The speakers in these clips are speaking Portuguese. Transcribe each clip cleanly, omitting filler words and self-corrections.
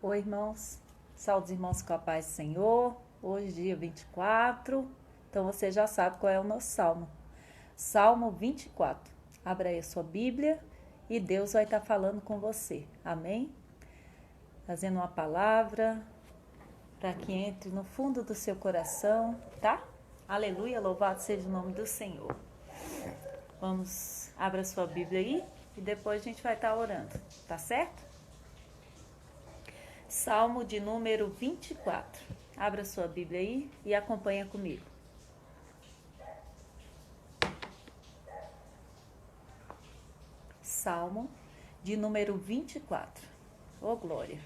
Oi, irmãos. Saúde, irmãos, com a paz do Senhor. Hoje, dia 24. Então, você já sabe qual é o nosso salmo. Salmo 24. Abra aí a sua Bíblia e Deus vai estar falando com você. Amém? Trazendo uma palavra para que entre no fundo do seu coração, tá? Aleluia, louvado seja o nome do Senhor. Vamos, abra a sua Bíblia aí e depois a gente vai estar orando, tá certo? Salmo de número 24. Abra sua Bíblia aí e acompanha comigo. Salmo de número 24. Oh, glória!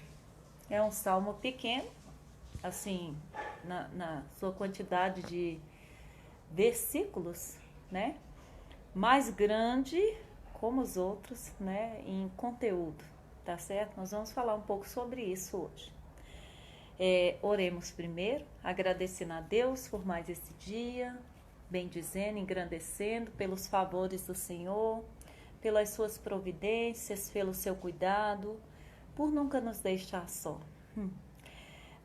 É um salmo pequeno, assim, na sua quantidade de versículos, né? Mais grande, como os outros, né? Em conteúdo, tá certo? Nós vamos falar um pouco sobre isso hoje. Oremos primeiro, agradecendo a Deus por mais esse dia, bendizendo, engrandecendo pelos favores do Senhor, pelas suas providências, pelo seu cuidado, por nunca nos deixar só.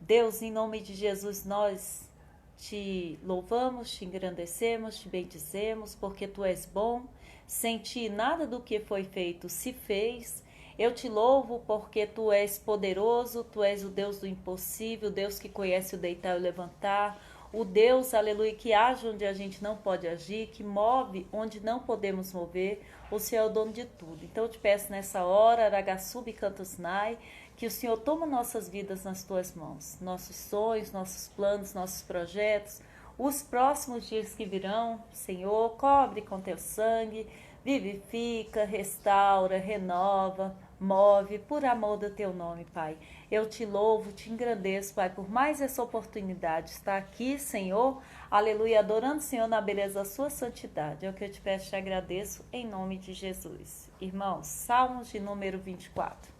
Deus, em nome de Jesus, nós te louvamos, te engrandecemos, te bendizemos, porque tu és bom. Sem ti nada do que foi feito se fez. Eu te louvo porque tu és poderoso, tu és o Deus do impossível, o Deus que conhece o deitar e o levantar, o Deus, aleluia, que age onde a gente não pode agir, que move onde não podemos mover. O Senhor é o dono de tudo. Então eu te peço nessa hora, Aragasub Cantusnai, que o Senhor toma nossas vidas nas tuas mãos, nossos sonhos, nossos planos, nossos projetos, os próximos dias que virão, Senhor, cobre com teu sangue, vivifica, restaura, renova, move, por amor do teu nome, Pai. Eu te louvo, te engrandeço, Pai, por mais essa oportunidade de estar aqui, Senhor, aleluia, adorando o Senhor na beleza da sua santidade. É o que eu te peço e te agradeço em nome de Jesus. Irmãos, Salmos de número 24.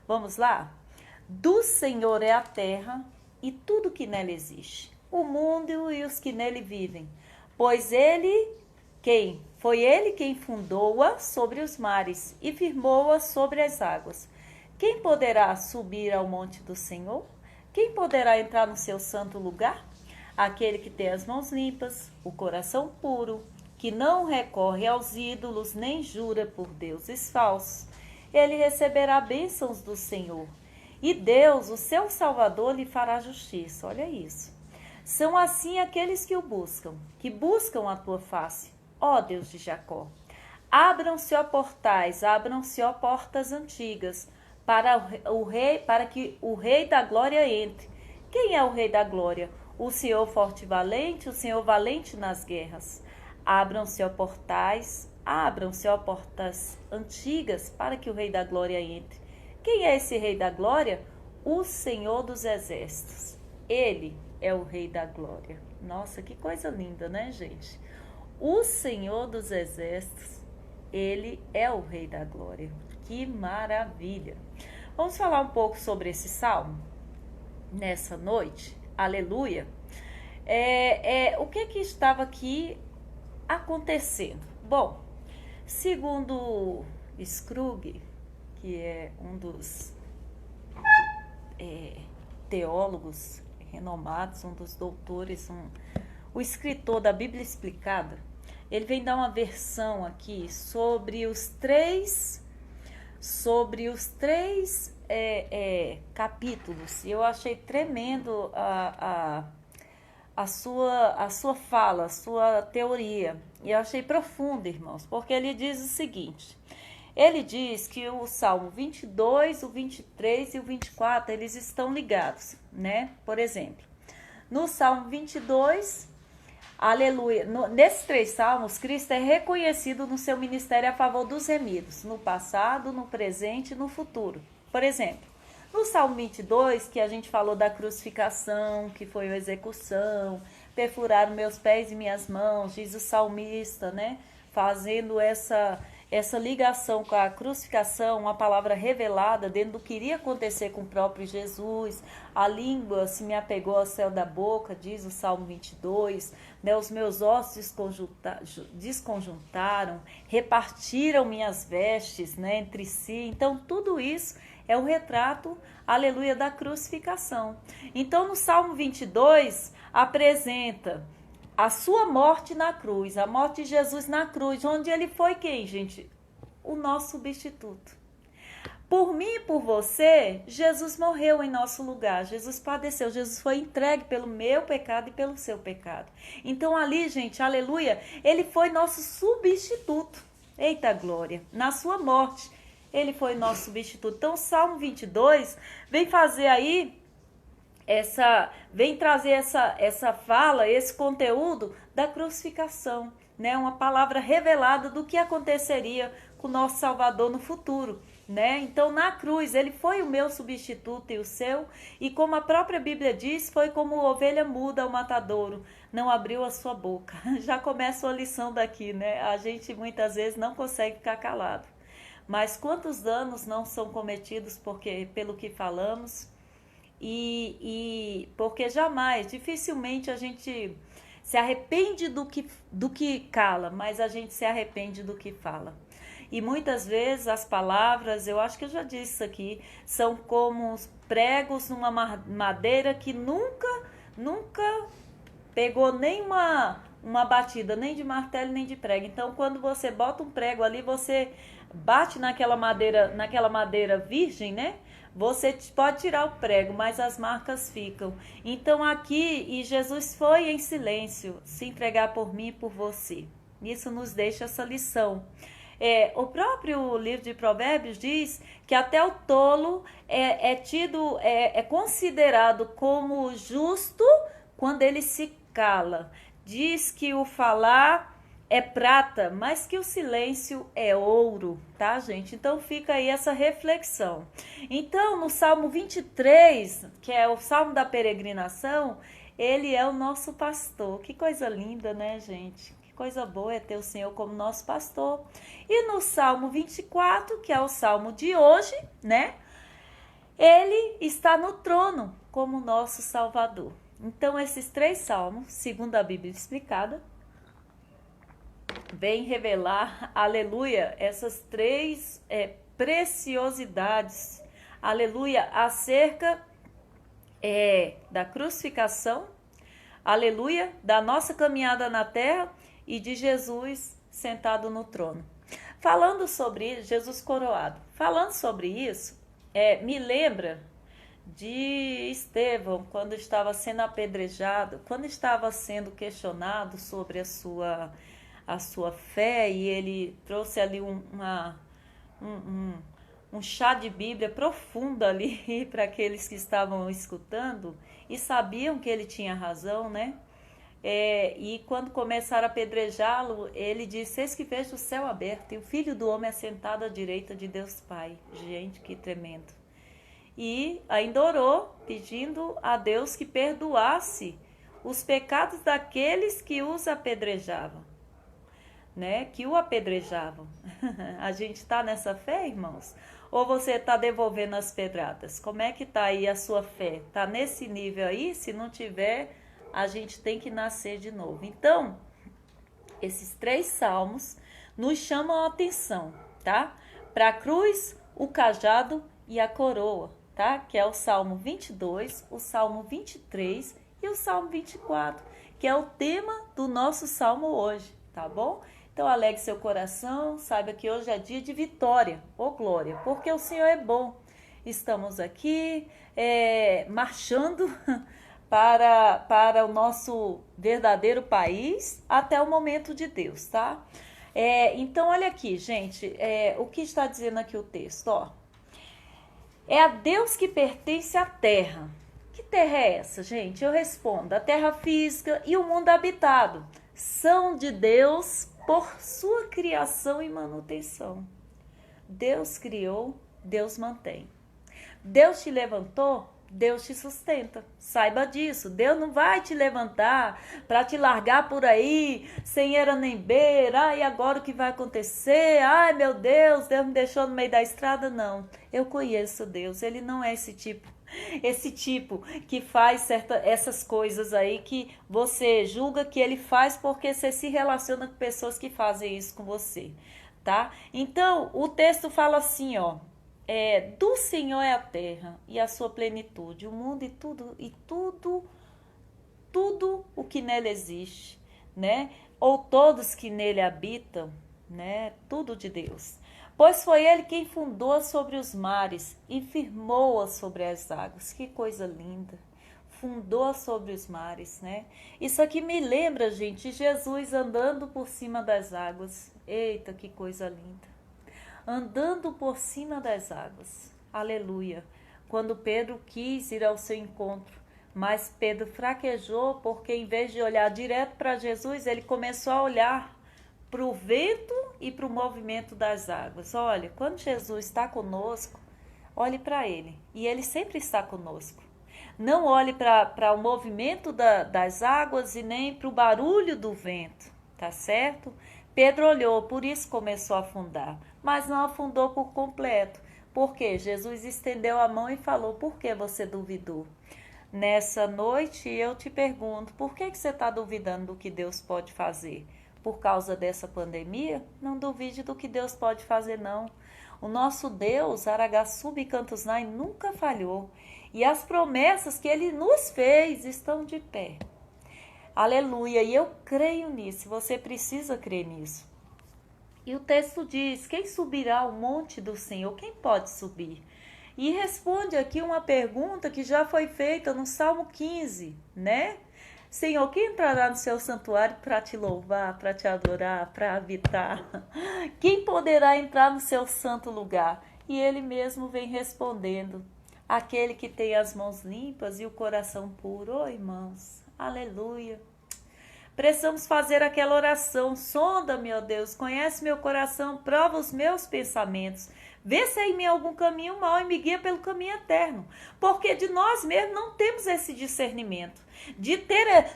Vamos lá? Do Senhor é a terra e tudo que nela existe, o mundo e os que nele vivem, pois foi ele quem fundou-a sobre os mares e firmou-a sobre as águas. Quem poderá subir ao monte do Senhor? Quem poderá entrar no seu santo lugar? Aquele que tem as mãos limpas, o coração puro, que não recorre aos ídolos nem jura por deuses falsos. Ele receberá bênçãos do Senhor, e Deus, o seu Salvador, lhe fará justiça. Olha isso. São assim aqueles que buscam a tua face, ó Deus de Jacó. Abram-se, ó portais, abram-se, ó portas antigas, para que o Rei da Glória entre. Quem é o Rei da Glória? O Senhor forte e valente, o Senhor valente nas guerras. Abram-se, ó portais, abram-se, ó portas antigas, para que o Rei da Glória entre. Quem é esse Rei da Glória? O Senhor dos Exércitos. Ele é o Rei da Glória. Nossa, que coisa linda, né, gente? O Senhor dos Exércitos, ele é o Rei da Glória. Que maravilha! Vamos falar um pouco sobre esse salmo nessa noite. Aleluia! O que estava aqui acontecendo? Bom, segundo Scrooge, que é um dos teólogos renomados, um dos doutores, o escritor da Bíblia Explicada, ele vem dar uma versão aqui sobre os três capítulos. E eu achei tremendo a sua fala, a sua teoria. E eu achei profundo, irmãos, porque ele diz o seguinte: ele diz que o Salmo 22, o 23 e o 24, eles estão ligados, né? Por exemplo, no Salmo 22, aleluia, nesses três salmos, Cristo é reconhecido no seu ministério a favor dos remidos, no passado, no presente e no futuro. Por exemplo, no Salmo 22, que a gente falou da crucificação, que foi a execução, perfuraram meus pés e minhas mãos, diz o salmista, né? Fazendo essa ligação com a crucificação, uma palavra revelada dentro do que iria acontecer com o próprio Jesus. A língua se me apegou ao céu da boca, diz o Salmo 22, né? Os meus ossos desconjuntaram, repartiram minhas vestes, né, entre si. Então, tudo isso é um retrato, aleluia, da crucificação. Então, no Salmo 22, apresenta a sua morte na cruz, a morte de Jesus na cruz, onde ele foi quem, gente? O nosso substituto. Por mim e por você, Jesus morreu em nosso lugar, Jesus padeceu, Jesus foi entregue pelo meu pecado e pelo seu pecado. Então ali, gente, aleluia, ele foi nosso substituto. Eita glória, na sua morte, ele foi nosso substituto. Então o Salmo 22 vem fazer aí, vem trazer essa fala, esse conteúdo da crucificação, né? Uma palavra revelada do que aconteceria com o nosso Salvador no futuro, né? Então, na cruz, ele foi o meu substituto e o seu, e como a própria Bíblia diz, foi como ovelha muda ao matadouro, não abriu a sua boca. Já começa a lição daqui, né? A gente muitas vezes não consegue ficar calado. Mas quantos danos não são cometidos pelo que falamos? E porque jamais, dificilmente a gente se arrepende do que cala, mas a gente se arrepende do que fala. E muitas vezes as palavras, eu acho que eu já disse isso aqui, são como os pregos numa madeira que nunca pegou nem uma batida, nem de martelo, nem de prego. Então, quando você bota um prego ali, você bate naquela madeira virgem, né? Você pode tirar o prego, mas as marcas ficam. Então aqui, e Jesus foi em silêncio, se entregar por mim e por você. Isso nos deixa essa lição. O próprio livro de Provérbios diz que até o tolo é considerado como justo quando ele se cala. Diz que o falar é prata, mas que o silêncio é ouro, tá, gente? Então fica aí essa reflexão. Então, no Salmo 23, que é o Salmo da peregrinação, ele é o nosso pastor. Que coisa linda, né, gente? Que coisa boa é ter o Senhor como nosso pastor. E no Salmo 24, que é o Salmo de hoje, né? Ele está no trono como nosso Salvador. Então, esses 3 salmos, segundo a Bíblia explicada, vem revelar, aleluia, essas 3 preciosidades, aleluia, acerca da crucificação, aleluia, da nossa caminhada na terra e de Jesus sentado no trono. Falando sobre Jesus coroado, falando sobre isso, me lembra de Estevão, quando estava sendo apedrejado, quando estava sendo questionado sobre a sua fé, e ele trouxe ali um chá de Bíblia profundo ali para aqueles que estavam escutando e sabiam que ele tinha razão, né? E quando começaram a apedrejá-lo, ele disse: eis que vejo o céu aberto e o Filho do Homem assentado à direita de Deus Pai. Gente, que tremendo. E ainda orou, pedindo a Deus que perdoasse os pecados daqueles que os apedrejavam, né? Que o apedrejavam. A gente está nessa fé, irmãos? Ou você está devolvendo as pedradas? Como é que está aí a sua fé? Está nesse nível aí? Se não tiver, a gente tem que nascer de novo. Então, esses 3 salmos nos chamam a atenção, tá? Para a cruz, o cajado e a coroa, tá? Que é o Salmo 22, o Salmo 23 e o Salmo 24, que é o tema do nosso salmo hoje, tá bom? Então, alegre seu coração, saiba que hoje é dia de vitória, ou glória, porque o Senhor é bom. Estamos aqui marchando para o nosso verdadeiro país até o momento de Deus, tá? Então, olha aqui, gente, o que está dizendo aqui o texto, ó. É a Deus que pertence a terra. Que terra é essa, gente? Eu respondo, a terra física e o mundo habitado são de Deus por sua criação e manutenção. Deus criou, Deus mantém. Deus te levantou, Deus te sustenta. Saiba disso. Deus não vai te levantar para te largar por aí, sem era nem beira. Ai, agora o que vai acontecer? Ai, meu Deus, Deus me deixou no meio da estrada. Não. Eu conheço Deus. Ele não é esse tipo que faz essas coisas aí que você julga que ele faz porque você se relaciona com pessoas que fazem isso com você, tá? Então, o texto fala assim, ó. Do Senhor é a terra e a sua plenitude, o mundo e tudo o que nele existe, né? Ou todos que nele habitam, né? Tudo de Deus. Pois foi ele quem fundou sobre os mares e firmou-a sobre as águas. Que coisa linda! Fundou sobre os mares, né? Isso aqui me lembra, gente, Jesus andando por cima das águas. Eita, que coisa linda! Andando por cima das águas. Aleluia. Quando Pedro quis ir ao seu encontro, mas Pedro fraquejou porque em vez de olhar direto para Jesus, ele começou a olhar para o vento e para o movimento das águas. Olha, quando Jesus está conosco, olhe para ele. E ele sempre está conosco. Não olhe para o movimento das águas e nem para o barulho do vento, tá certo? Pedro olhou, por isso começou a afundar, mas não afundou por completo, porque Jesus estendeu a mão e falou, por que você duvidou? Nessa noite eu te pergunto, por que você está duvidando do que Deus pode fazer? Por causa dessa pandemia? Não duvide do que Deus pode fazer, não. O nosso Deus, Araçatuba e Campos Nai, nunca falhou, e as promessas que Ele nos fez estão de pé. Aleluia, e eu creio nisso, você precisa crer nisso. E o texto diz, quem subirá ao monte do Senhor? Quem pode subir? E responde aqui uma pergunta que já foi feita no Salmo 15, né? Senhor, quem entrará no seu santuário para te louvar, para te adorar, para habitar? Quem poderá entrar no seu santo lugar? E ele mesmo vem respondendo, aquele que tem as mãos limpas e o coração puro. Oh, irmãos, aleluia. Precisamos fazer aquela oração. Sonda-me, ó Deus, conhece meu coração, prova os meus pensamentos. Vê se há em mim algum caminho mau e me guia pelo caminho eterno. Porque de nós mesmos não temos esse discernimento.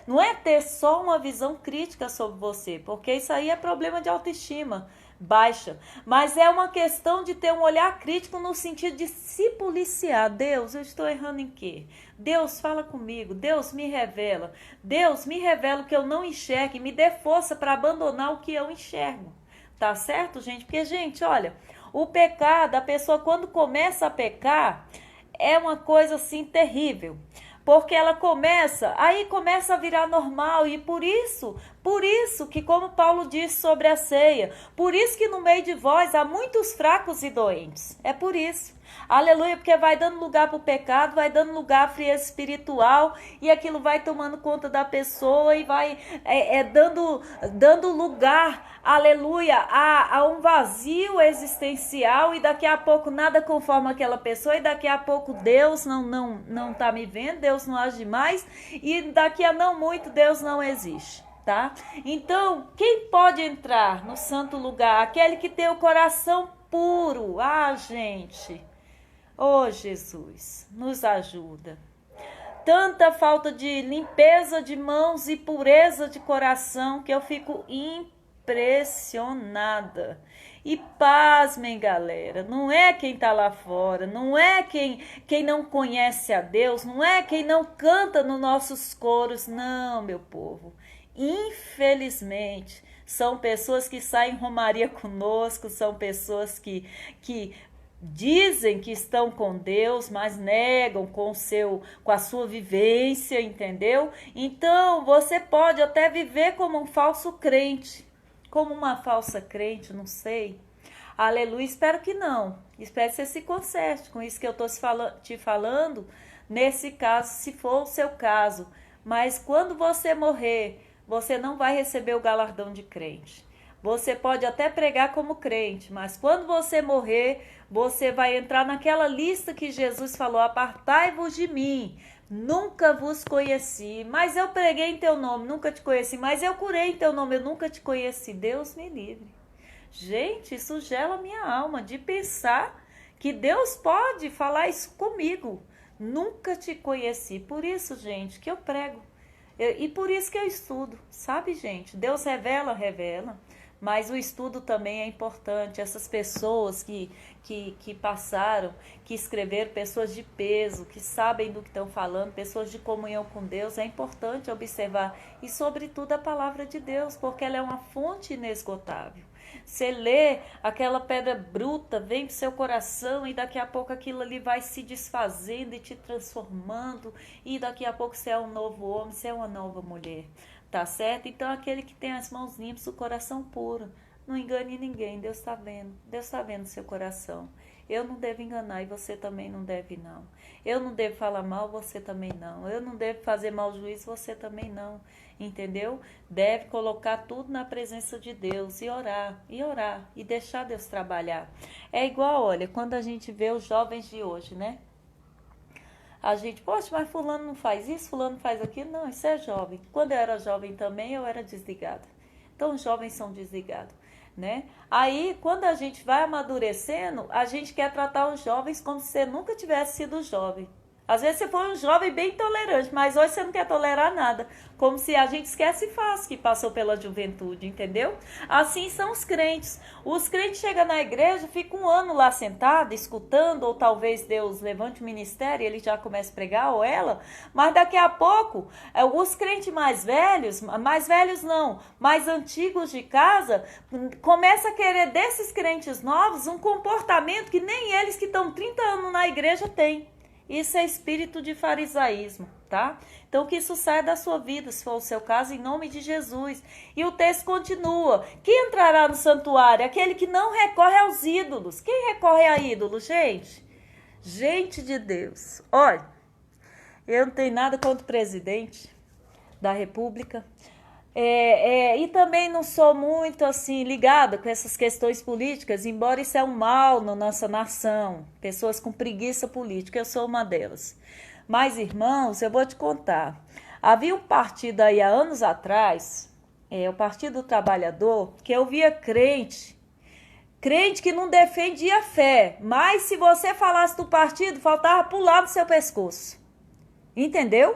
Não é ter só uma visão crítica sobre você, porque isso aí é problema de autoestima baixa, mas é uma questão de ter um olhar crítico no sentido de se policiar. Deus, eu estou errando em quê? Deus, fala comigo. Deus, me revela. Deus, me revela o que eu não enxergo e me dê força para abandonar o que eu enxergo. Tá certo, gente? Porque, gente, olha, o pecado, a pessoa quando começa a pecar, é uma coisa assim terrível. Porque ela começa a virar normal, e por isso que, como Paulo disse sobre a ceia, por isso que no meio de vós há muitos fracos e doentes, é por isso, aleluia, porque vai dando lugar para o pecado, vai dando lugar à frieza espiritual, e aquilo vai tomando conta da pessoa, e vai dando lugar, aleluia, a um vazio existencial, e daqui a pouco nada conforma aquela pessoa, e daqui a pouco Deus não tá me vendo, Deus não age mais, e daqui a não muito Deus não existe. Tá? Então, quem pode entrar no santo lugar? Aquele que tem o coração puro. Ah, gente, oh Jesus, nos ajuda. Tanta falta de limpeza de mãos e pureza de coração que eu fico impressionada. E pasmem, galera, não é quem tá lá fora, não é quem não conhece a Deus, não é quem não canta nos nossos coros, não, meu povo. Infelizmente, são pessoas que saem em romaria conosco, são pessoas que dizem que estão com Deus, mas negam com a sua vivência, entendeu? Então, você pode até viver como um falso crente, como uma falsa crente, não sei. Aleluia, espero que não. Espero que você se conserte com isso que eu estou te falando, nesse caso, se for o seu caso. Mas quando você morrer, você não vai receber o galardão de crente. Você pode até pregar como crente, mas quando você morrer, você vai entrar naquela lista que Jesus falou, apartai-vos de mim, nunca vos conheci, mas eu preguei em teu nome, nunca te conheci, mas eu curei em teu nome, eu nunca te conheci. Deus me livre. Gente, isso gela minha alma de pensar que Deus pode falar isso comigo. Nunca te conheci. Por isso, gente, que eu prego. E por isso que eu estudo, sabe, gente? Deus revela, revela. Mas o estudo também é importante. Essas pessoas que passaram, que escreveram, pessoas de peso, que sabem do que estão falando, pessoas de comunhão com Deus, é importante observar. E, sobretudo, a palavra de Deus, porque ela é uma fonte inesgotável. Você lê, aquela pedra bruta vem pro seu coração e daqui a pouco aquilo ali vai se desfazendo e te transformando. E daqui a pouco você é um novo homem, você é uma nova mulher. Tá certo? Então, aquele que tem as mãos limpas, o coração puro, não engane ninguém. Deus está vendo. Deus está vendo o seu coração. Eu não devo enganar e você também não deve, não. Eu não devo falar mal, você também não. Eu não devo fazer mau juízo, você também não. Entendeu? Deve colocar tudo na presença de Deus e orar, e deixar Deus trabalhar. É igual, olha, quando a gente vê os jovens de hoje, né? A gente, poxa, mas fulano não faz isso, fulano não faz aquilo. Não, isso é jovem. Quando eu era jovem também, eu era desligada. Então, os jovens são desligados, né? Aí, quando a gente vai amadurecendo, a gente quer tratar os jovens como se você nunca tivesse sido jovem. Às vezes você foi um jovem bem tolerante, mas hoje você não quer tolerar nada. Como se a gente esquece fácil que passou pela juventude, entendeu? Assim são os crentes. Os crentes chegam na igreja, ficam um ano lá sentado, escutando, ou talvez Deus levante o ministério e ele já começa a pregar, ou ela. Mas daqui a pouco, os crentes mais velhos não, mais antigos de casa, começam a querer desses crentes novos um comportamento que nem eles que estão 30 anos na igreja têm. Isso é espírito de farisaísmo, tá? Então, que isso saia da sua vida, se for o seu caso, em nome de Jesus. E o texto continua. Quem entrará no santuário? Aquele que não recorre aos ídolos. Quem recorre a ídolos, gente? Gente de Deus. Olha, eu não tenho nada contra o presidente da República. E também não sou muito assim ligada com essas questões políticas, embora isso é um mal na nossa nação, pessoas com preguiça política, eu sou uma delas. Mas, irmãos, eu vou te contar, havia um partido aí há anos atrás, o Partido do Trabalhador, que eu via crente que não defendia a fé, mas se você falasse do partido, faltava pular no seu pescoço, entendeu?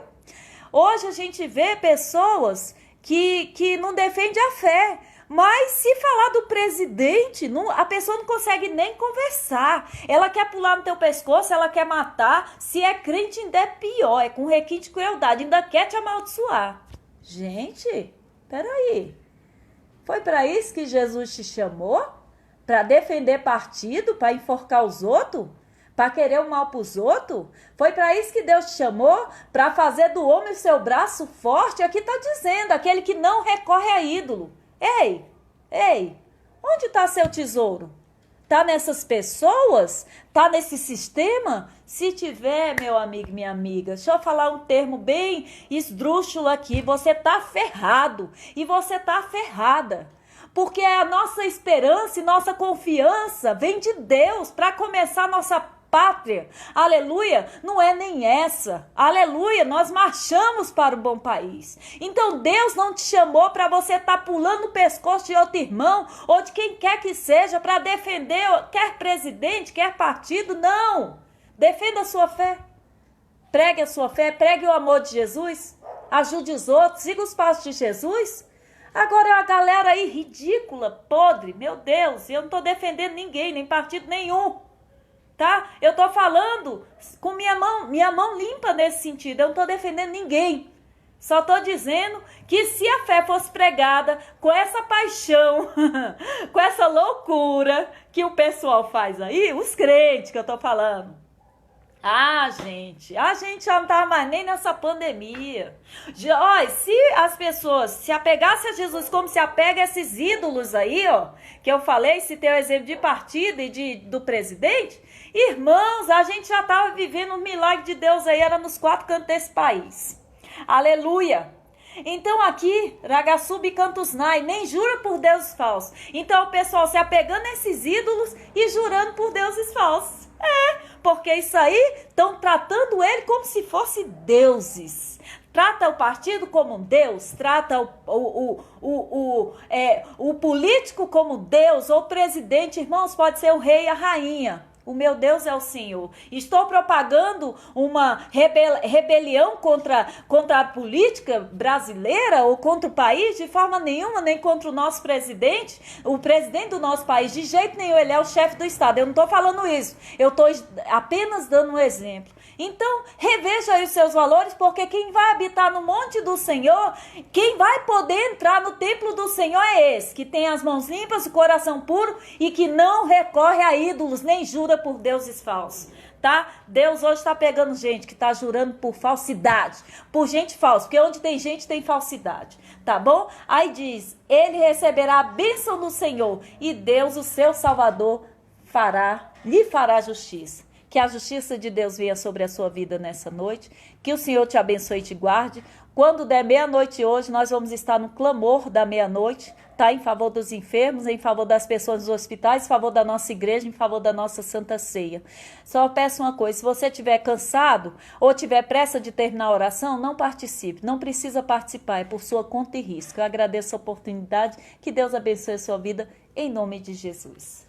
Hoje a gente vê pessoas que não defende a fé. Mas se falar do presidente, a pessoa não consegue nem conversar. Ela quer pular no teu pescoço, ela quer matar. Se é crente, ainda é pior, é com requinte de crueldade, ainda quer te amaldiçoar. Gente, peraí. Foi para isso que Jesus te chamou? Para defender partido, para enforcar os outros? Para querer o mal para os outros? Foi para isso que Deus te chamou? Para fazer do homem o seu braço forte? Aqui está dizendo, aquele que não recorre a ídolo. Ei, onde está seu tesouro? Está nessas pessoas? Está nesse sistema? Se tiver, meu amigo, minha amiga, deixa eu falar um termo bem esdrúxulo aqui, você está ferrado e você está ferrada. Porque a nossa esperança e nossa confiança vem de Deus para começar nossa pátria, aleluia, não é nem essa, aleluia, nós marchamos para o bom país. Então Deus não te chamou para você estar pulando o pescoço de outro irmão ou de quem quer que seja para defender quer presidente, quer partido, não. Defenda a sua fé, pregue a sua fé, pregue o amor de Jesus, ajude os outros, siga os passos de Jesus. Agora a galera aí ridícula, podre, meu Deus, eu não estou defendendo ninguém, nem partido nenhum. Tá? Eu tô falando com minha mão limpa nesse sentido, eu não tô defendendo ninguém. Só tô dizendo que se a fé fosse pregada com essa paixão, com essa loucura que o pessoal faz aí, os crentes que eu tô falando. A gente já não tava mais nem nessa pandemia. Olha, se as pessoas se apegassem a Jesus como se apega a esses ídolos aí, ó, que eu falei, citei o exemplo de partido e do presidente, irmãos, a gente já tava vivendo um milagre de Deus aí, era nos 4 cantos desse país. Aleluia! Então aqui, Ragaçubi Cantusnai, nem jura por deuses falsos. Então o pessoal se apegando a esses ídolos e jurando por deuses falsos. Porque isso aí estão tratando ele como se fosse deuses. Trata o partido como um Deus, trata o político como Deus, ou o presidente, irmãos, pode ser o rei e a rainha. O meu Deus é o Senhor. Estou propagando uma rebelião contra a política brasileira ou contra o país? De forma nenhuma, nem contra o nosso presidente. O presidente do nosso país, de jeito nenhum, ele é o chefe do Estado. Eu não estou falando isso. Eu estou apenas dando um exemplo. Então, reveja aí os seus valores, porque quem vai habitar no monte do Senhor, quem vai poder entrar no templo do Senhor é esse, que tem as mãos limpas, o coração puro e que não recorre a ídolos, nem jura por deuses falsos, tá? Deus hoje está pegando gente que está jurando por falsidade, por gente falsa, porque onde tem gente tem falsidade, tá bom? Aí diz, ele receberá a bênção do Senhor e Deus, o seu Salvador, lhe fará justiça. Que a justiça de Deus venha sobre a sua vida nessa noite. Que o Senhor te abençoe e te guarde. Quando der meia-noite hoje, nós vamos estar no clamor da meia-noite, tá? Em favor dos enfermos, em favor das pessoas dos hospitais, em favor da nossa igreja, em favor da nossa Santa Ceia. Só peço uma coisa, se você estiver cansado ou tiver pressa de terminar a oração, não participe. Não precisa participar, é por sua conta e risco. Eu agradeço a oportunidade. Que Deus abençoe a sua vida, em nome de Jesus.